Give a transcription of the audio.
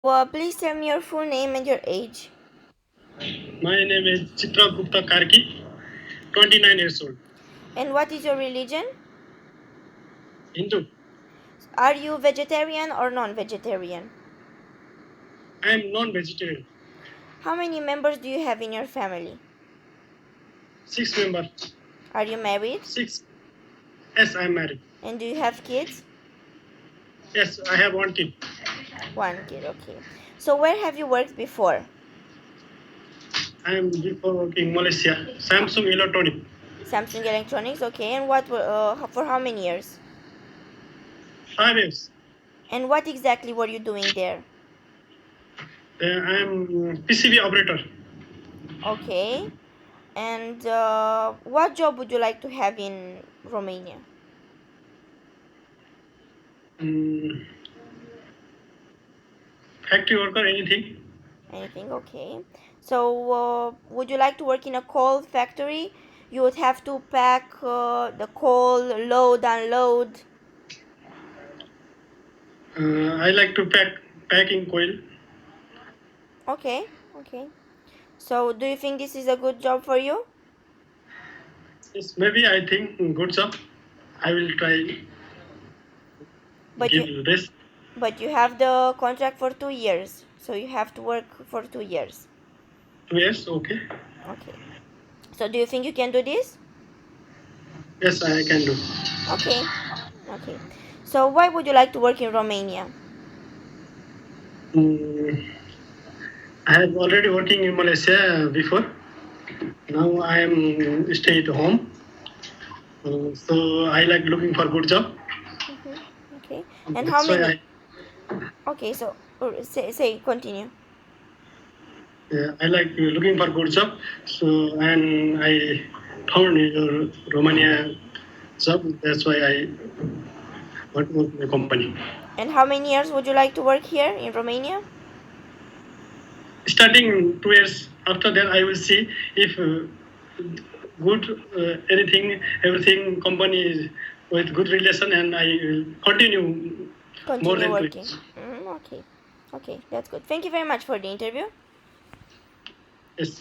Please tell me your full name and your age. My name is Chitr Gupta Karki, 29 years old. And what is your religion? Hindu. Are you vegetarian or non-vegetarian? I am non-vegetarian. How many members do you have in your family? Six members. Are you married? Six. Yes, I am married. And do you have kids? Yes, I have one kid. One kid, okay. So where have you worked before? I am before working Malaysia. Samsung Electronic. Samsung Electronics, okay. And for how many years? 5 years. And what exactly were you doing there? I am PCB operator. Okay. And what job would you like to have in Romania? Mm, Factory worker, anything. Anything, okay. So, would you like to work in a coal factory? You would have to pack the coal, load, unload. I like to packing coil. Okay, okay. So, do you think this is a good job for you? Yes, maybe I think good job. I will try But you, give this. but you have the contract for 2 years, so you have to work for 2 years. 2 years, okay. Okay. So, do you think you can do this? Yes, I can do. Okay, okay. So, why would you like to work in Romania? Mm, I have already working in Malaysia before. Now I am stay at home. So I like looking for good job. Okay. And how That's why many? Okay, so say continue. I like looking for good job. So and I found your Romania job. That's why I want to work in the company. And how many years would you like to work here in Romania? Starting 2 years. After that, I will see if good anything everything company is with good relation, and I will continue more Continue than two working. years. Okay. Okay, that's good. Thank you very much for the interview. Yes.